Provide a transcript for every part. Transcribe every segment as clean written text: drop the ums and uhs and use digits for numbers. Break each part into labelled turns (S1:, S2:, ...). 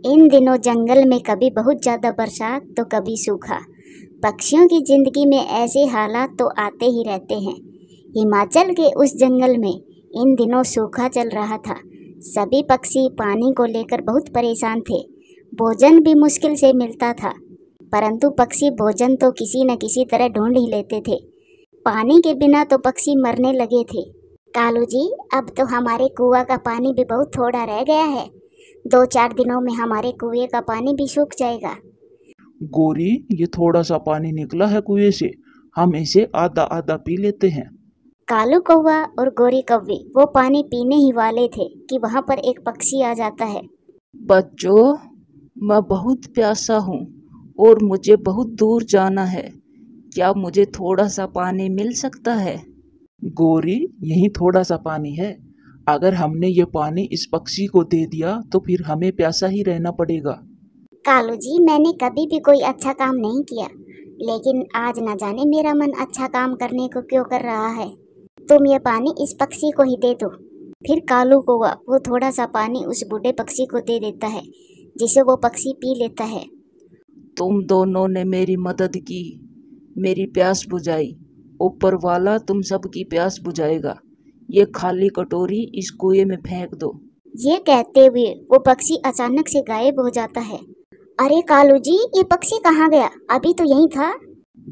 S1: इन दिनों जंगल में कभी बहुत ज़्यादा बरसात तो कभी सूखा। पक्षियों की जिंदगी में ऐसे हालात तो आते ही रहते हैं। हिमाचल के उस जंगल में इन दिनों सूखा चल रहा था। सभी पक्षी पानी को लेकर बहुत परेशान थे। भोजन भी मुश्किल से मिलता था, परंतु पक्षी भोजन तो किसी न किसी तरह ढूंढ ही लेते थे। पानी के बिना तो पक्षी मरने लगे थे। कालू जी, अब तो हमारे कुआं का पानी भी बहुत थोड़ा रह गया है। 2-4 दिनों में हमारे कुएं का पानी भी सूख जाएगा।
S2: गोरी, ये थोड़ा सा पानी निकला है कुएं से, हम इसे आधा आधा पी लेते हैं।
S1: कालू कौवा और गोरी कौवी वो पानी पीने ही वाले थे कि वहां पर एक पक्षी आ जाता है।
S3: बच्चों, मैं बहुत प्यासा हूँ और मुझे बहुत दूर जाना है। क्या मुझे थोड़ा सा पानी मिल सकता है?
S2: गोरी, यही थोड़ा सा पानी है। अगर हमने ये पानी इस पक्षी को दे दिया तो फिर हमें प्यासा ही रहना पड़ेगा।
S1: कालू जी, मैंने कभी भी कोई अच्छा काम नहीं किया, लेकिन आज न जाने मेरा मन अच्छा काम करने को क्यों कर रहा है। तुम ये पानी इस पक्षी को ही दे दो। फिर कालू कौवा वो थोड़ा सा पानी उस बूढ़े पक्षी को दे देता है, जिसे वो पक्षी पी लेता है।
S3: तुम दोनों ने मेरी मदद की, मेरी प्यास बुझाई। ऊपर वाला तुम सबकी प्यास बुझाएगा। ये खाली कटोरी इस कुएं में फेंक दो।
S1: ये कहते हुए वो पक्षी अचानक से गायब हो जाता है। अरे कालू जी, ये पक्षी कहाँ गया? अभी तो यही था।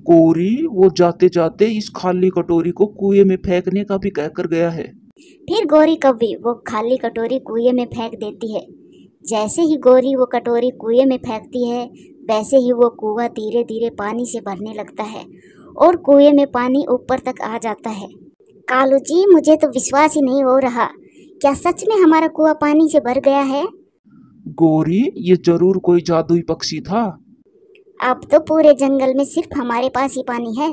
S2: गोरी, वो जाते जाते इस खाली कटोरी को कुएं में फेंकने का भी कहकर गया है।
S1: फिर गोरी कौवी वो खाली कटोरी कुएं में फेंक देती है। जैसे ही गोरी वो कटोरी कुएं में फेंकती है, वैसे ही वो कुआं धीरे धीरे पानी से भरने लगता है और कुएं में पानी ऊपर तक आ जाता है। कालू जी, मुझे तो विश्वास ही नहीं हो रहा। क्या सच में हमारा कुआं पानी से भर गया है?
S2: गोरी, ये जरूर कोई जादुई पक्षी था।
S1: अब तो पूरे जंगल में सिर्फ हमारे पास ही पानी है।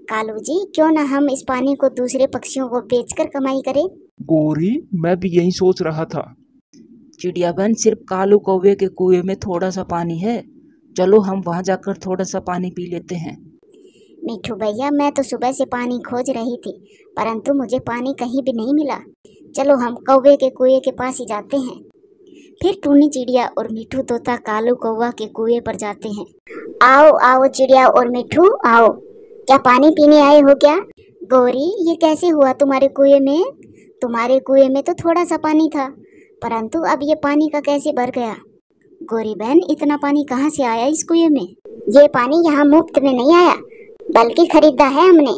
S1: कालू जी, क्यों ना हम इस पानी को दूसरे पक्षियों को बेचकर कमाई करें?
S2: गोरी, मैं भी यही सोच रहा था।
S3: चिड़िया बहन, सिर्फ कालू कौवे के कुएं में थोड़ा सा पानी है। चलो हम वहां जाकर थोड़ा सा पानी पी लेते हैं।
S1: मिठू भैया, मैं तो सुबह से पानी खोज रही थी, परंतु मुझे पानी कहीं भी नहीं मिला। चलो हम कौवे के कुएं के पास ही जाते हैं। फिर टूनी चिड़िया और मिठू तोता कालू कौवा के कुएं पर जाते हैं। आओ आओ चिड़िया और मिठू, आओ। क्या पानी पीने आए हो क्या? गौरी, ये कैसे हुआ तुम्हारे कुएं में? तुम्हारे कुएं में तो थोड़ा सा पानी था, परंतु अब ये पानी का कैसे भर गया? गौरी बहन, इतना पानी कहाँ से आया इस कुएं में? ये पानी यहाँ मुफ्त में नहीं आया, बल्कि खरीदा है हमने।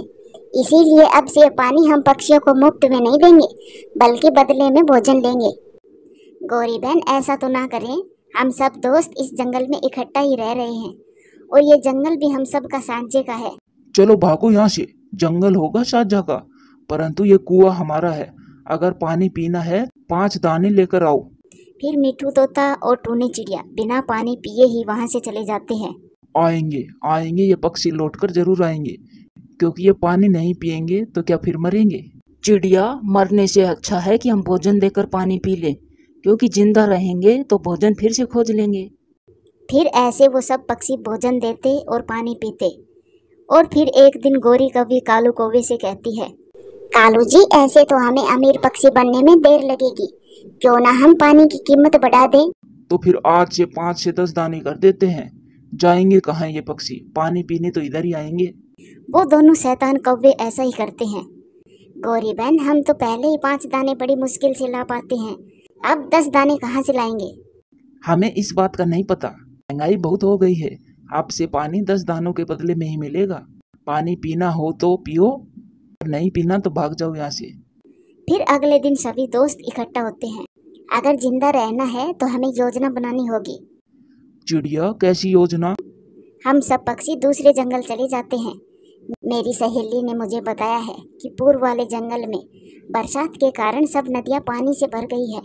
S1: इसीलिए अब से ये पानी हम पक्षियों को मुफ्त में नहीं देंगे, बल्कि बदले में भोजन लेंगे। गौरी बहन, ऐसा तो ना करें। हम सब दोस्त इस जंगल में इकट्ठा ही रह रहे हैं और ये जंगल भी हम सब का सांचे का है।
S2: चलो भागो यहाँ से। जंगल होगा साझा का, परंतु ये कुआं हमारा है। अगर पानी पीना है 5 दाने लेकर आओ।
S1: फिर मिठू तोता और टूनी चिड़िया बिना पानी पिए ही वहां से चले जाते हैं।
S2: आएंगे आएंगे, ये पक्षी लौटकर जरूर आएंगे, क्योंकि ये पानी नहीं पिएंगे तो क्या फिर मरेंगे।
S3: चिड़िया, मरने से अच्छा है कि हम भोजन देकर पानी पी लें, क्योंकि जिंदा रहेंगे तो भोजन फिर से खोज लेंगे।
S1: फिर ऐसे वो सब पक्षी भोजन देते और पानी पीते। और फिर एक दिन गोरी कौवी कालू कौवे से कहती है, कालू जी, ऐसे तो हमें अमीर पक्षी बनने में देर लगेगी। क्यों ना हम पानी की कीमत बढ़ा दें?
S2: तो फिर आज से 5 से 10 दाने कर देते हैं। जाएंगे कहाँ ये पक्षी? पानी पीने तो इधर ही आएंगे।
S1: वो दोनों शैतान कौवे ऐसा ही करते हैं। गौरी बहन, हम तो पहले ही 5 दाने बड़ी मुश्किल से ला पाते हैं, अब 10 दाने कहाँ से लाएंगे?
S2: हमें इस बात का नहीं पता, महंगाई बहुत हो गई है। आपसे पानी 10 दानों के बदले में ही मिलेगा। पानी पीना हो तो पियो, नहीं पीना तो भाग जाओ यहाँ से।
S1: फिर अगले दिन सभी दोस्त इकट्ठा होते हैं। अगर जिंदा रहना है तो हमें योजना बनानी होगी।
S2: चिड़िया, कैसी योजना?
S1: हम सब पक्षी दूसरे जंगल चले जाते हैं। मेरी सहेली ने मुझे बताया है कि पूर्व वाले जंगल में बरसात के कारण सब नदियां पानी से भर गई है।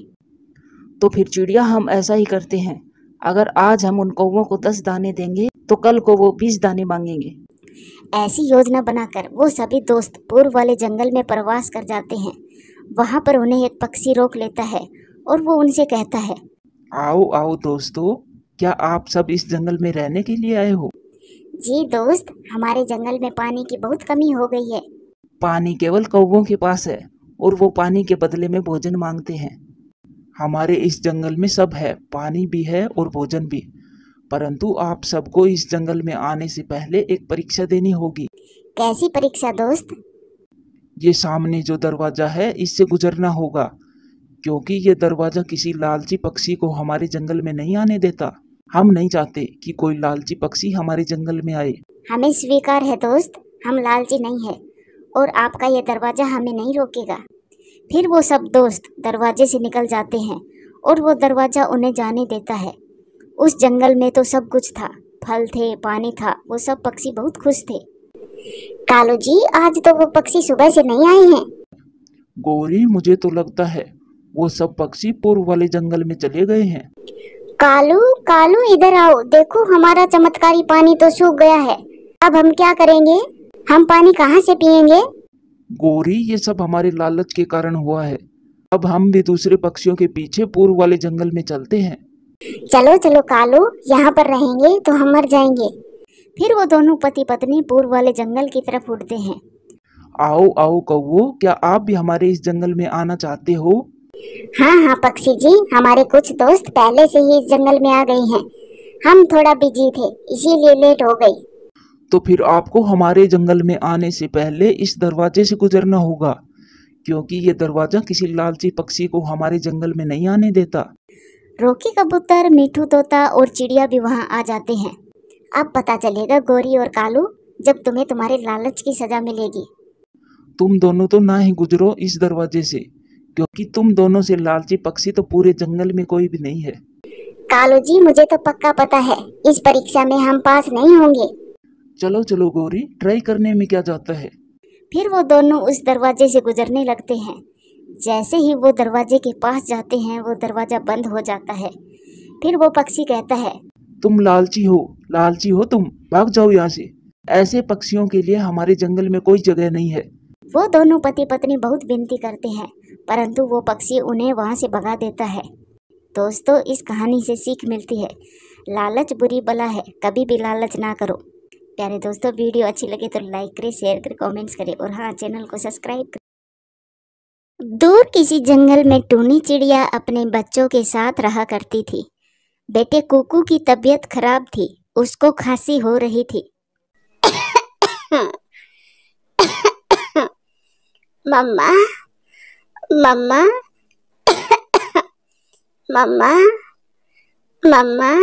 S3: तो फिर चिड़िया, हम ऐसा ही करते हैं। अगर आज हम उन कौवों को 10 दाने देंगे तो कल को वो 20 दाने मांगेंगे।
S1: ऐसी योजना बनाकर वो सभी दोस्त पूर्व वाले जंगल में प्रवास कर जाते हैं। वहां पर उन्हें एक पक्षी रोक लेता है और वो उनसे कहता है,
S2: आओ आओ दोस्तों, क्या आप सब इस जंगल में रहने के लिए आए हो?
S1: जी दोस्त, हमारे जंगल में पानी की बहुत कमी हो गई है।
S3: पानी केवल कौवों के पास है और वो पानी के बदले में भोजन मांगते हैं।
S2: हमारे इस जंगल में सब है, पानी भी है और भोजन भी। परंतु आप सबको इस जंगल में आने से पहले एक परीक्षा देनी होगी।
S1: कैसी परीक्षा दोस्त?
S2: ये सामने जो दरवाजा है इससे गुजरना होगा, क्योंकि ये दरवाजा किसी लालची पक्षी को हमारे जंगल में नहीं आने देता। हम नहीं चाहते कि कोई लालची पक्षी हमारे जंगल में आए।
S1: हमें स्वीकार है दोस्त, हम लालची नहीं है और आपका ये दरवाजा हमें नहीं रोकेगा। फिर वो सब दोस्त दरवाजे से निकल जाते हैं और वो दरवाजा उन्हें जाने देता है। उस जंगल में तो सब कुछ था, फल थे, पानी था। वो सब पक्षी बहुत खुश थे। कालू जी, आज तो वो पक्षी सुबह से नहीं आए हैं।
S2: गौरी, मुझे तो लगता है वो सब पक्षी पूर्व वाले जंगल में चले गए हैं।
S1: कालू कालू, इधर आओ, देखो हमारा चमत्कारी पानी तो सूख गया है। अब हम क्या करेंगे? हम पानी कहाँ से पिएंगे?
S2: गौरी, ये सब हमारे लालच के कारण हुआ है। अब हम भी दूसरे पक्षियों के पीछे पूर्व वाले जंगल में चलते हैं।
S1: चलो चलो कालू, यहाँ पर रहेंगे तो हम मर जाएंगे। फिर वो दोनों पति पत्नी पूर्व वाले जंगल की तरफ उड़ते हैं।
S2: आओ आओ कौवो, क्या आप भी हमारे इस जंगल में आना चाहते हो?
S1: हाँ हाँ पक्षी जी, हमारे कुछ दोस्त पहले से ही इस जंगल में आ गए हैं। हम थोड़ा बिजी थे, इसीलिए लेट हो गई।
S2: तो फिर आपको हमारे जंगल में आने से पहले इस दरवाजे से गुजरना होगा, क्योंकि ये दरवाजा किसी लालची पक्षी को हमारे जंगल में नहीं आने देता।
S1: रोकी कबूतर, मीठू तोता और चिड़िया भी वहाँ आ जाते हैं। अब पता चलेगा गौरी और कालू, जब तुम्हें तुम्हारे लालच की सजा मिलेगी।
S2: तुम दोनों तो ना ही गुजरो इस दरवाजे से, क्योंकि तुम दोनों से लालची पक्षी तो पूरे जंगल में कोई भी नहीं है।
S1: कालू जी, मुझे तो पक्का पता है इस परीक्षा में हम पास नहीं होंगे।
S2: चलो चलो गौरी, ट्राई करने में क्या जाता है।
S1: फिर वो दोनों उस दरवाजे से गुजरने लगते हैं। जैसे ही वो दरवाजे के पास जाते हैं, वो दरवाजा बंद हो जाता है। फिर वो पक्षी कहता है,
S2: तुम लालची हो तुम, भाग जाओ यहाँ से। ऐसे पक्षियों के लिए हमारे जंगल में कोई जगह नहीं है।
S1: वो दोनों पति पत्नी बहुत विनती करते हैं, परंतु वो पक्षी उन्हें वहाँ से भगा देता है। दोस्तों, इस कहानी से सीख मिलती है, लालच बुरी बला है, कभी भी लालच ना करो। प्यारे दोस्तों, वीडियो अच्छी लगे तो लाइक करें, शेयर करें, कमेंट्स करें और हाँ, चैनल को सब्सक्राइब करें। दूर किसी जंगल में टूनी चिड़िया अपने बच्चों के साथ रहा करती थी। बेटे कुकू की तबीयत खराब थी, उसको खांसी हो रही थी। मम्मा मम्मा मम्मा मम्मा।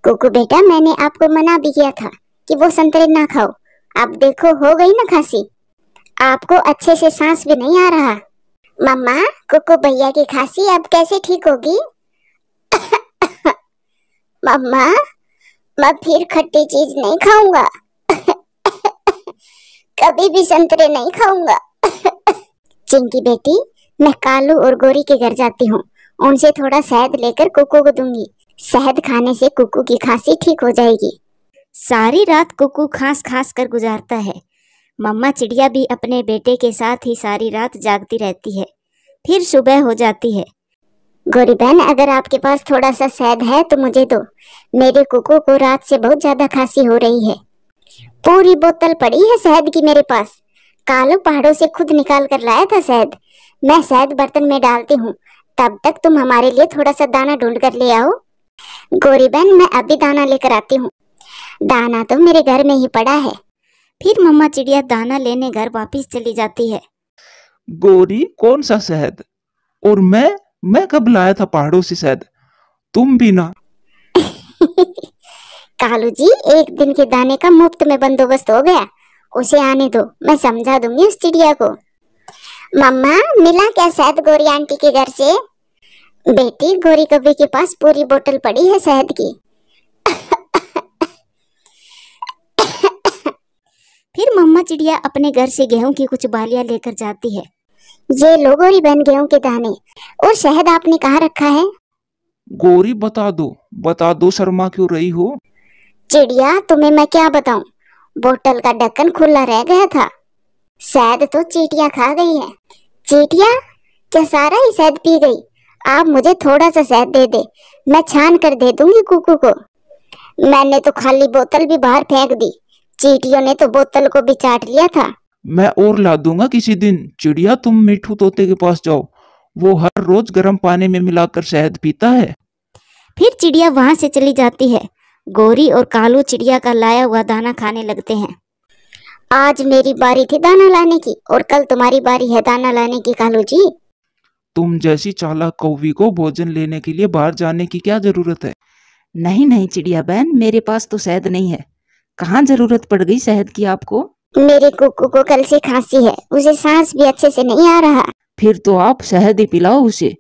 S1: कुकू बेटा, मैंने आपको मना भी किया था कि वो संतरे ना खाओ। अब देखो, हो गई ना खांसी। आपको अच्छे से सांस भी नहीं आ रहा। मम्मा, कुकू भैया की खांसी अब कैसे ठीक होगी? मम्मा, मैं फिर खट्टी चीज नहीं खाऊंगा। कभी भी संतरे नहीं खाऊंगा। चिंकी बेटी, मैं कालू और गोरी के घर जाती हूँ। उनसे थोड़ा शहद लेकर कुकू को दूंगी। शहद खाने से कुकू की खांसी ठीक हो जाएगी। सारी रात कुकू खांस खांस कर गुजारता है। मम्मा चिड़िया भी अपने बेटे के साथ ही सारी रात जागती रहती है। फिर सुबह हो जाती है। गोरी बहन, अगर आपके पास थोड़ा सा शहद है तो मुझे दो। मेरे कुकू को रात से बहुत ज्यादा खांसी हो रही है। पूरी बोतल पड़ी है शहद की मेरे पास। कालू पहाड़ों से खुद निकाल कर लाया था शहद। मैं शहद बर्तन में डालती हूँ, तब तक तुम हमारे लिए थोड़ा सा दाना ढूंढ कर ले आओ। गोरी बहन, मैं अभी दाना लेकर आती हूँ। दाना तो मेरे घर में ही पड़ा है। फिर मम्मा चिड़िया दाना लेने घर वापस चली जाती है।
S2: गौरी, कौन सा शहद? और मैं कब लाया था पहाड़ों से शहद? तुम भी ना।
S1: कालू जी, एक दिन के दाने का मुफ्त में बंदोबस्त हो गया। उसे आने दो, मैं समझा दूंगी उस चिड़िया को। मम्मा, मिला क्या शहद गोरी आंटी के घर से? बेटी, गोरी कब्बी के पास पूरी बोतल पड़ी है शहद की। फिर मम्मा चिड़िया अपने घर से गेहूं की कुछ बालियां लेकर जाती है। ये लो गोरी बहन, गेहूं के दाने। और शहद आपने कहाँ रखा है?
S2: गौरी, बता दो, शर्मा क्यों रही हो?
S1: चिड़िया, तुम्हें मैं क्या बताऊं, बोतल का ढक्कन खुला रह गया था। शहद तो चींटियां खा गई है। चींटियां? क्या सारा ही शहद पी गई? आप मुझे थोड़ा सा शहद दे दे, मैं छान कर दे दूंगी कुकू को। मैंने तो खाली बोतल भी बाहर फेंक दी। चींटियों ने तो बोतल को भी चाट लिया था।
S2: मैं और ला दूंगा किसी दिन। चिड़िया, तुम मिठू तोते के पास जाओ, वो हर रोज गर्म पानी में मिलाकर शहद पीता है।
S1: फिर चिड़िया वहां से चली जाती है। गोरी और कालू चिड़िया का लाया हुआ दाना खाने लगते हैं। आज मेरी बारी थी दाना लाने की और कल तुम्हारी बारी है दाना लाने की कालू जी।
S2: तुम जैसी चालाक कौवी को भोजन लेने के लिए बाहर जाने की क्या जरूरत है?
S3: नहीं नहीं चिड़िया बहन, मेरे पास तो शहद नहीं है। कहाँ जरूरत पड़ गई शहद की आपको?
S1: मेरे कुक्कू को कल से खांसी है, उसे सांस भी अच्छे से नहीं आ रहा।
S3: फिर तो आप शहद ही पिलाओ उसे।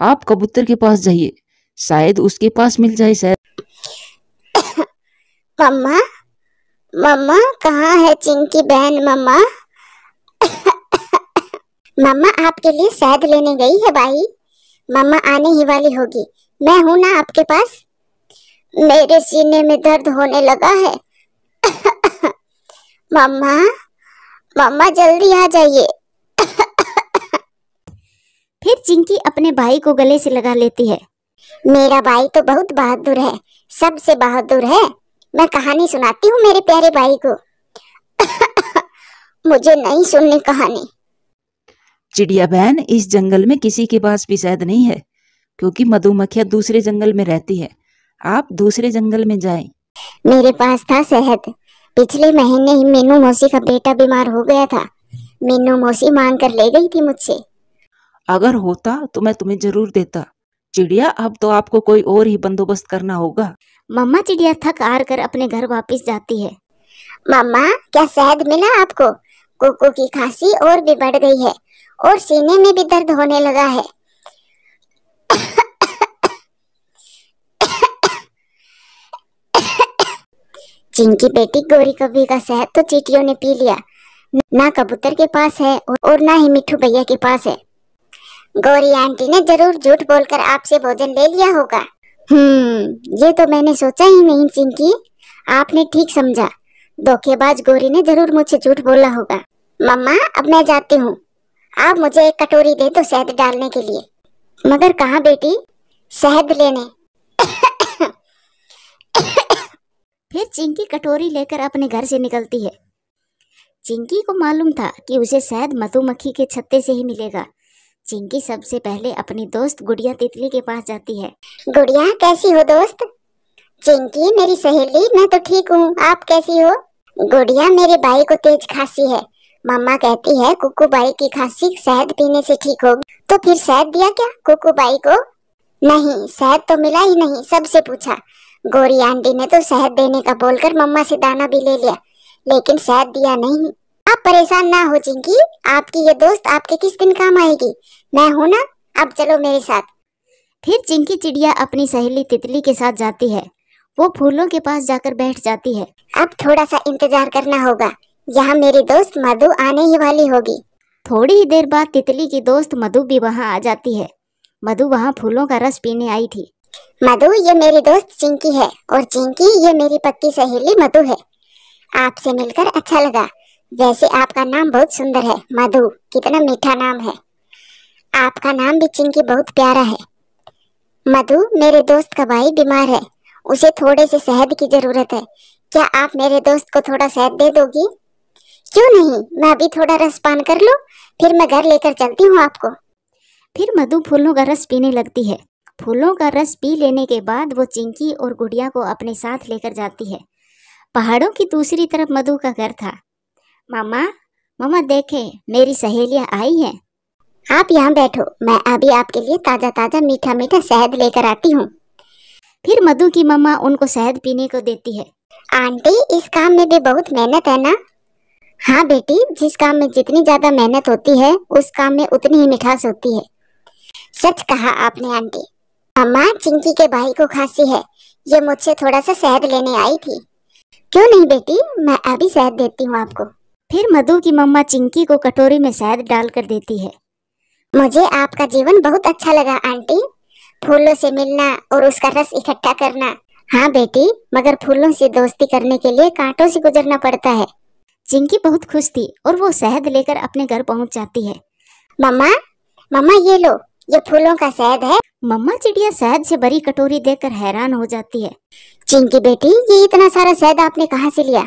S3: आप कबूतर के पास जाइए, शायद उसके पास मिल जाए शहद।
S1: मम्मा, मम्मा कहाँ है चिंकी बहन? मम्मा मम्मा आपके लिए शहद लेने गई है भाई। मम्मा आने ही वाली होगी। मैं हूं ना आपके पास। मेरे सीने में दर्द होने लगा है। मम्मा, मम्मा जल्दी आ जाइए। फिर चिंकी अपने भाई को गले से लगा लेती है। मेरा भाई तो बहुत बहादुर है, सबसे बहादुर है। मैं कहानी सुनाती हूँ मेरे प्यारे भाई को। मुझे नहीं सुननी कहानी।
S3: चिड़िया बहन, इस जंगल में किसी के पास भी शहद नहीं है, क्योंकि मधुमक्खियां दूसरे जंगल में रहती है। आप दूसरे जंगल में जाएं।
S1: मेरे पास था शहद। पिछले महीने ही मीनू मौसी का बेटा बीमार हो गया था। मीनू मौसी मांग कर ले गई थी मुझसे।
S3: अगर होता तो मैं तुम्हें जरूर देता। चिड़िया, अब तो आपको कोई और ही बंदोबस्त करना होगा।
S1: मम्मा चिड़िया थक हार कर अपने घर वापस जाती है। मम्मा, क्या शहद मिला आपको? कुकू की खांसी और भी बढ़ गई है और सीने में भी दर्द होने लगा है। चिंकी बेटी, गोरी कौवी का शहद तो चींटियों ने पी लिया। ना कबूतर के पास है और ना ही मिठू भैया के पास है। गोरी आंटी ने जरूर झूठ बोलकर आपसे भोजन ले लिया होगा। ये तो मैंने सोचा ही नहीं चिंकी। आपने ठीक समझा। धोखेबाज गोरी ने जरूर मुझसे झूठ बोला होगा। मम्मा, अब मैं जाती हूँ। आप मुझे एक कटोरी दे दो शहद डालने के लिए। मगर कहाँ बेटी? शहद लेने। फिर चिंकी कटोरी लेकर अपने घर से निकलती है। चिंकी को मालूम था कि उसे शहद मधुमक्खी के छत्ते से ही मिलेगा। चिंकी सबसे पहले अपनी दोस्त गुड़िया तितली के पास जाती है। गुड़िया, कैसी हो दोस्त? चिंकी मेरी सहेली, मैं तो ठीक हूँ, आप कैसी हो? गुड़िया, मेरे भाई को तेज खांसी है। मम्मा कहती है कुकू भाई की खांसी शहद पीने से ठीक होगी। तो फिर शहद दिया क्या कुकू भाई को? नहीं, शहद तो मिला ही नहीं, सबसे पूछा। गोरी आंटी ने तो शहद देने का बोलकर मम्मा से दाना भी ले लिया, लेकिन शहद दिया नहीं। आप परेशान ना हो चिंकी, आपकी ये दोस्त आपके किस दिन काम आएगी। मैं हूं ना, अब चलो मेरे साथ। फिर चिंकी चिड़िया अपनी सहेली तितली के साथ जाती है। वो फूलों के पास जाकर बैठ जाती है। अब थोड़ा सा इंतजार करना होगा, यहाँ मेरी दोस्त मधु आने ही वाली होगी। थोड़ी ही देर बाद तितली की दोस्त मधु भी वहाँ आ जाती है। मधु वहाँ फूलों का रस पीने आई थी। मधु, ये मेरी दोस्त चिंकी है और चिंकी ये मेरी पक्की सहेली मधु है। आपसे मिलकर अच्छा लगा। वैसे आपका नाम बहुत सुंदर है मधु, कितना मीठा नाम है। आपका नाम भी चिंकी बहुत प्यारा है। मधु, मेरे दोस्त का भाई बीमार है, उसे थोड़े से शहद की जरूरत है। क्या आप मेरे दोस्त को थोड़ा शहद दे दोगी? क्यों नहीं, मैं अभी थोड़ा रस पान कर लूं, फिर मैं घर लेकर चलती हूँ आपको। फिर मधु फूलों का रस पीने लगती है। फूलों का रस पी लेने के बाद वो चिंकी और गुड़िया को अपने साथ लेकर जाती है। पहाड़ों की दूसरी तरफ मधु का घर था। मामा, मामा देखें, मेरी सहेलियां आई हैं। आप यहाँ बैठो, मैं अभी आपके लिए ताजा ताजा मीठा मीठा शहद लेकर आती हूँ। फिर मधु की मम्मा उनको शहद पीने को देती है। आंटी, इस काम में भी बहुत मेहनत है ना? हाँ बेटी, जिस काम में जितनी ज्यादा मेहनत होती है उस काम में उतनी ही मिठास होती है। सच कहा आपने आंटी। मम्मा, चिंकी के भाई को खांसी है, ये मुझसे थोड़ा सा शहद लेने आई थी। क्यों नहीं बेटी, मैं अभी शहद देती हूँ आपको। फिर मधु की मम्मा चिंकी को कटोरी में शहद डालकर देती है। मुझे आपका जीवन बहुत अच्छा लगा आंटी, फूलों से मिलना और उसका रस इकट्ठा करना। हाँ बेटी, मगर फूलों से दोस्ती करने के लिए कांटों से गुजरना पड़ता है। चिंकी बहुत खुश थी और वो शहद लेकर अपने घर पहुंच जाती है। मम्मा, मम्मा ये लो, ये फूलों का शहद है। मम्मा चिड़िया शहद से भरी कटोरी देखकर हैरान हो जाती है। चिंकी बेटी, ये इतना सारा शहद आपने कहाँ से लिया?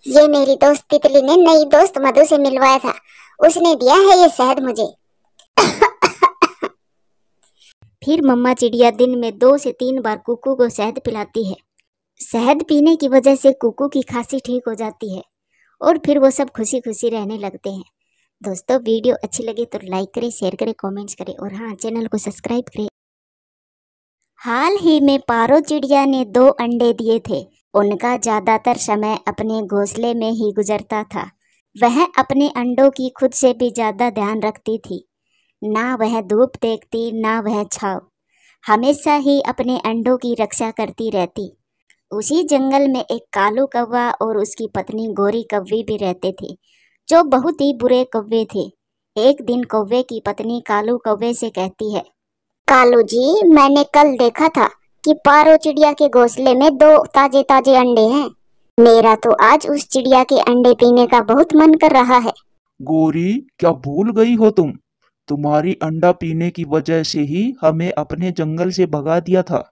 S1: ये मेरी दोस्त तितली ने नई दोस्त मधु से मिलवाया था, उसने दिया है ये शहद मुझे। फिर मम्मा चिड़िया दिन में 2 से 3 बार कुकू को शहद पिलाती है। शहद पीने की वजह से कुकू की खांसी ठीक हो जाती है और फिर वो सब खुशी खुशी रहने लगते हैं। दोस्तों, वीडियो अच्छी लगी तो लाइक करें, शेयर करें, कमेंट्स करें और हाँ, चैनल को सब्सक्राइब करें। हाल ही में पारो चिड़िया ने 2 अंडे दिए थे। उनका ज़्यादातर समय अपने घोंसले में ही गुजरता था। वह अपने अंडों की खुद से भी ज़्यादा ध्यान रखती थी। ना वह धूप देखती, ना वह छाव, हमेशा ही अपने अंडों की रक्षा करती रहती। उसी जंगल में एक कालू कौवा और उसकी पत्नी गोरी कौवी भी रहते थे, जो बहुत ही बुरे कौवे थे। एक दिन कौवे की पत्नी कालू कौवे से कहती है, कालू जी, मैंने कल देखा था कि पारो चिड़िया के घोंसले में 2 ताजे ताजे अंडे हैं। मेरा तो आज उस चिड़िया के अंडे पीने का बहुत मन कर रहा है।
S2: गोरी, क्या भूल गई हो तुम? तुम्हारी अंडा पीने की वजह से ही हमें अपने जंगल से भगा दिया था।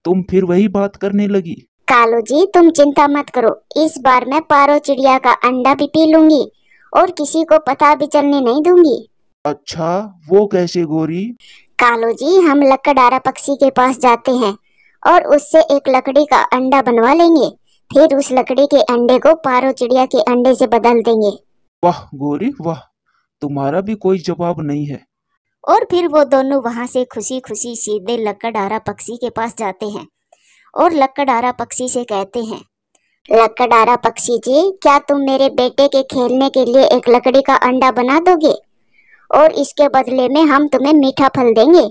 S2: तुम फिर वही बात करने लगी।
S1: कालू जी, तुम चिंता मत करो, इस बार मैं पारो चिड़िया का अंडा भी पी लूंगी और किसी को पता भी चलने नहीं दूंगी।
S2: अच्छा, वो कैसे गोरी?
S1: कालू जी, हम लकड़हारा पक्षी के पास जाते हैं और उससे एक लकड़ी का अंडा बनवा लेंगे। फिर उस लकड़ी के अंडे को पारो चिड़िया के अंडे से बदल देंगे।
S2: वाह गोरी वाह, तुम्हारा भी कोई जवाब नहीं है।
S1: और फिर वो दोनों वहां से खुशी खुशी सीधे लकड़हारा पक्षी के पास जाते हैं और लकड़हारा पक्षी से कहते हैं, लकड़हारा पक्षी जी, क्या तुम मेरे बेटे के खेलने के लिए एक लकड़ी का अंडा बना दोगे और इसके बदले में हम तुम्हें मीठा फल देंगे।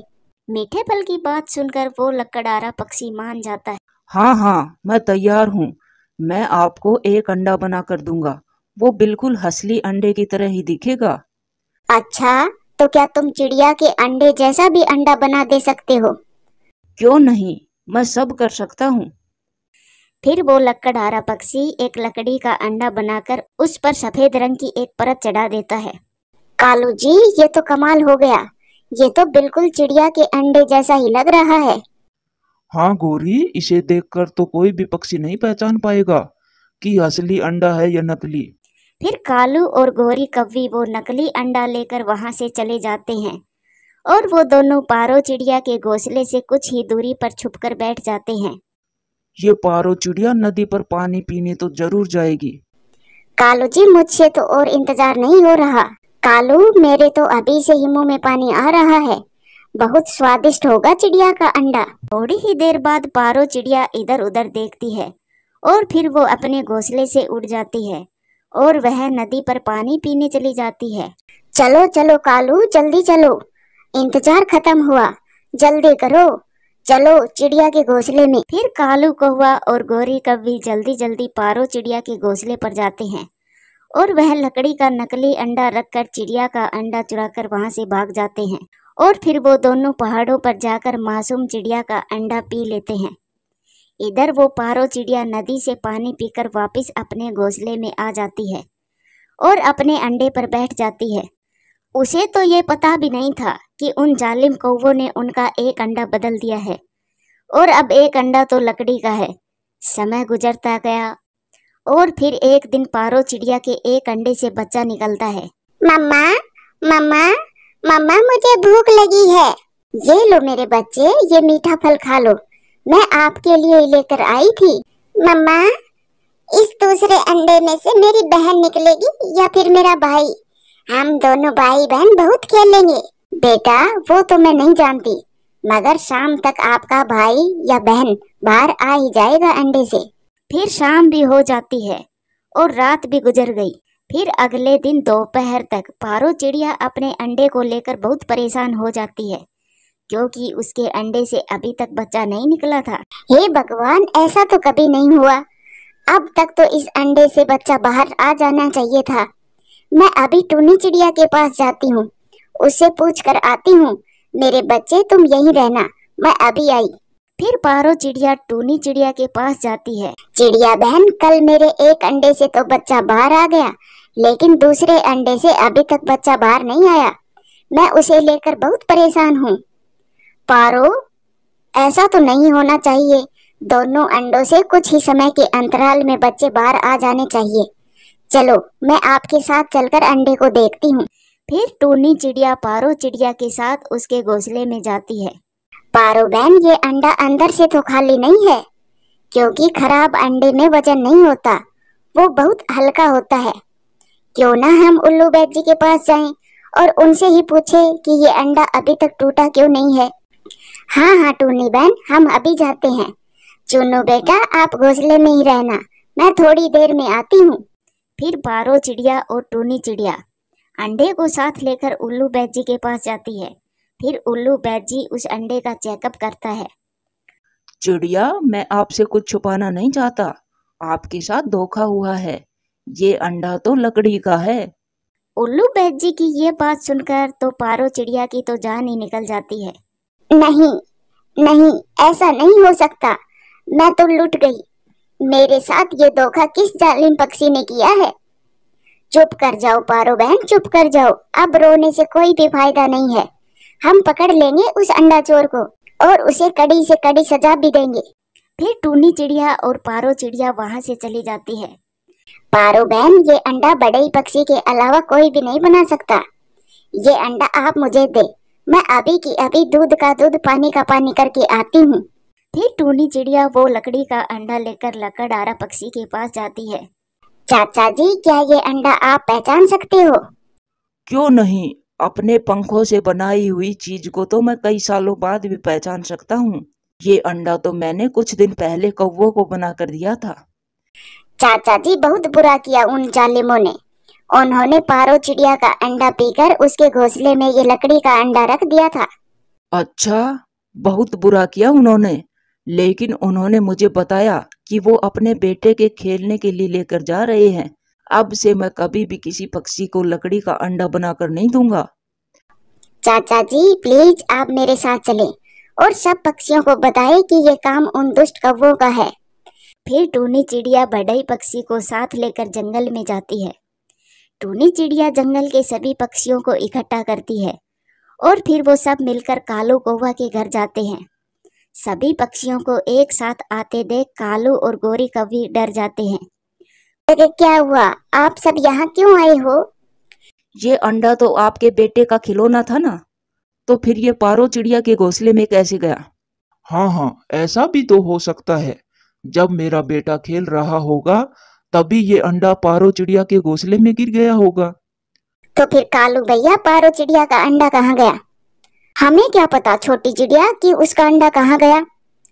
S1: मीठे फल की बात सुनकर वो लकड़हारा पक्षी मान जाता है।
S3: हाँ हाँ, मैं तैयार हूँ। मैं आपको एक अंडा बना कर दूंगा। वो बिल्कुल असली अंडे की तरह ही दिखेगा।
S1: अच्छा, तो क्या तुम चिड़िया के अंडे जैसा भी अंडा बना दे सकते हो?
S3: क्यों नहीं, मैं सब कर सकता हूँ।
S1: फिर वो लकड़हारा पक्षी एक लकड़ी का अंडा बनाकर उस पर सफेद रंग की एक परत चढ़ा देता है। कालू जी, ये तो कमाल हो गया। ये तो बिल्कुल चिड़िया के अंडे जैसा ही लग रहा है।
S2: हाँ गोरी, इसे देखकर तो कोई भी पक्षी नहीं पहचान पाएगा कि असली अंडा है या नकली।
S1: फिर कालू और गोरी कौवी वो नकली अंडा लेकर वहां से चले जाते हैं और वो दोनों पारो चिड़िया के घोंसले से कुछ ही दूरी पर छुपकर बैठ जाते हैं।
S2: ये पारो चिड़िया नदी पर पानी पीने तो जरूर जाएगी।
S1: कालू जी, मुझसे तो और इंतजार नहीं हो रहा। कालू, मेरे तो अभी से ही मुंह में पानी आ रहा है। बहुत स्वादिष्ट होगा चिड़िया का अंडा। थोड़ी ही देर बाद पारो चिड़िया इधर उधर देखती है और फिर वो अपने घोंसले से उड़ जाती है और वह नदी पर पानी पीने चली जाती है। चलो चलो कालू, जल्दी चलो, इंतजार खत्म हुआ, जल्दी करो, चलो चिड़िया के घोंसले में। फिर कालू कौवा और गोरी कौवी जल्दी जल्दी पारो चिड़िया के घोंसले पर जाते हैं और वह लकड़ी का नकली अंडा रखकर चिड़िया का अंडा चुराकर वहां से भाग जाते हैं और फिर वो दोनों पहाड़ों पर जाकर मासूम चिड़िया का अंडा पी लेते हैं। इधर वो पारो चिड़िया नदी से पानी पीकर वापस अपने घोंसले में आ जाती है और अपने अंडे पर बैठ जाती है। उसे तो ये पता भी नहीं था कि उन जालिम कौवों ने उनका एक अंडा बदल दिया है और अब एक अंडा तो लकड़ी का है। समय गुजरता गया और फिर एक दिन पारो चिड़िया के एक अंडे से बच्चा निकलता है। मम्मा मम्मा मम्मा, मुझे भूख लगी है। ये लो मेरे बच्चे, ये मीठा फल खा लो, मैं आपके लिए लेकर आई थी। मम्मा, इस दूसरे अंडे में से मेरी बहन निकलेगी या फिर मेरा भाई? हम दोनों भाई बहन बहुत खेलेंगे। बेटा, वो तो मैं नहीं जानती, मगर शाम तक आपका भाई या बहन बाहर आ ही जाएगा अंडे से। फिर शाम भी हो जाती है और रात भी गुजर गई। फिर अगले दिन दोपहर तक पारो चिड़िया अपने अंडे को लेकर बहुत परेशान हो जाती है क्योंकि उसके अंडे से अभी तक बच्चा नहीं निकला था। हे भगवान, ऐसा तो कभी नहीं हुआ। अब तक तो इस अंडे से बच्चा बाहर आ जाना चाहिए था। मैं अभी टूनी चिड़िया के पास जाती हूँ, उससे पूछ कर आती हूँ। मेरे बच्चे, तुम यहीं रहना, मैं अभी आई। फिर पारो चिड़िया टूनी चिड़िया के पास जाती है। चिड़िया बहन, कल मेरे एक अंडे से तो बच्चा बाहर आ गया, लेकिन दूसरे अंडे से अभी तक बच्चा बाहर नहीं आया। मैं उसे लेकर बहुत परेशान हूँ। पारो, ऐसा तो नहीं होना चाहिए। दोनों अंडों से कुछ ही समय के अंतराल में बच्चे बाहर आ जाने चाहिए। चलो मैं आपके साथ चलकर अंडे को देखती हूँ। फिर टूनी चिड़िया पारो चिड़िया के साथ उसके घोंसले में जाती है। पारो बहन, ये अंडा अंदर से तो खाली नहीं है, क्योंकि खराब अंडे में वजन नहीं होता, वो बहुत हल्का होता है। क्यों ना हम उल्लू बैद जी के पास जाएं और उनसे ही पूछें कि ये अंडा अभी तक टूटा क्यों नहीं है। हाँ हाँ टूनी बहन, हम अभी जाते हैं। चुन्नू बेटा, आप घोंसले में ही रहना, मैं थोड़ी देर में आती हूँ। फिर पारो चिड़िया और टूनी चिड़िया अंडे को साथ लेकर उल्लू बैद जी के पास जाती है। फिर उल्लू बैद जी उस अंडे का चेकअप करता है।
S3: चिड़िया, मैं आपसे कुछ छुपाना नहीं चाहता, आपके साथ धोखा हुआ है। ये अंडा तो लकड़ी का है।
S1: उल्लू बैद जी की ये बात सुनकर तो पारो चिड़िया की तो जान ही निकल जाती है। नहीं नहीं, ऐसा नहीं हो सकता, मैं तो लुट गई। मेरे साथ ये धोखा किस जालिम पक्षी ने किया है। चुप कर जाओ पारो बहन, चुप कर जाओ, अब रोने से कोई भी फायदा नहीं है। हम पकड़ लेंगे उस अंडा चोर को और उसे कड़ी से कड़ी सजा भी देंगे। फिर टूनी चिड़िया और पारो चिड़िया वहां से चली जाती है। पारो बहन, ये अंडा बड़े ही पक्षी के अलावा कोई भी नहीं बना सकता। ये अंडा आप मुझे दे, मैं अभी की अभी दूध का दूध पानी का पानी करके आती हूँ। फिर टूनी चिड़िया वो लकड़ी का अंडा लेकर लकड़हारा पक्षी के पास जाती है। चाचा जी, क्या ये अंडा आप पहचान सकते हो?
S3: क्यों नहीं, अपने पंखों से बनाई हुई चीज को तो मैं कई सालों बाद भी पहचान सकता हूँ। ये अंडा तो मैंने कुछ दिन पहले कौवों को बना कर दिया था।
S1: चाचा जी, बहुत बुरा किया उन जालिमों ने। उन्होंने पारो चिड़िया का अंडा पीकर उसके घोंसले में ये लकड़ी का अंडा रख दिया था।
S3: अच्छा, बहुत बुरा किया उन्होंने, लेकिन उन्होंने मुझे बताया कि वो अपने बेटे के खेलने के लिए लेकर जा रहे हैं। अब से मैं कभी भी किसी पक्षी को लकड़ी का अंडा बनाकर नहीं दूंगा।
S1: चाचा जी, प्लीज आप मेरे साथ चलें और सब पक्षियों को बताएं कि ये काम उन दुष्ट कौवों का है। फिर टूनी चिड़िया बड़ई पक्षी को साथ लेकर जंगल में जाती है। टूनी चिड़िया जंगल के सभी पक्षियों को इकट्ठा करती है और फिर वो सब मिलकर कालू कौवा के घर जाते हैं। सभी पक्षियों को एक साथ आते देख कालू और गोरी कौवी डर जाते हैं। अरे क्या हुआ, आप सब यहाँ क्यों आए हो?
S3: ये अंडा तो आपके बेटे का खिलौना था ना, तो फिर ये पारो चिड़िया के घोंसले में कैसे गया?
S2: हाँ हाँ, ऐसा भी तो हो सकता है। जब मेरा बेटा खेल रहा होगा तभी ये अंडा पारो चिड़िया के घोंसले में गिर गया होगा।
S1: तो फिर कालू भैया, पारो चिड़िया का अंडा कहाँ गया? हमें क्या पता छोटी चिड़िया कि उसका अंडा कहाँ गया।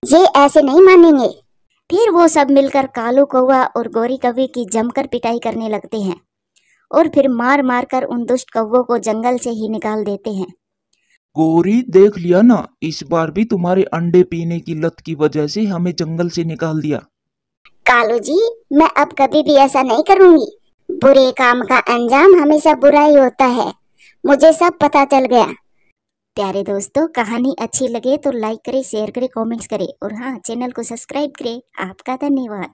S1: ये ऐसे नहीं मानेंगे। फिर वो सब मिलकर कालू कौवा और गोरी कौवी की जमकर पिटाई करने लगते हैं और फिर मार मार कर उन दुष्ट कौवों को जंगल से ही निकाल देते हैं।
S2: गोरी, देख लिया ना, इस बार भी तुम्हारे अंडे पीने की लत की वजह से हमें जंगल से निकाल दिया।
S1: कालू जी, मैं अब कभी भी ऐसा नहीं करूंगी। बुरे काम का अंजाम हमेशा बुरा ही होता है, मुझे सब पता चल गया। प्यारे दोस्तों, कहानी अच्छी लगे तो लाइक करें, शेयर करें, कमेंट्स करें और हाँ, चैनल को सब्सक्राइब करें। आपका धन्यवाद।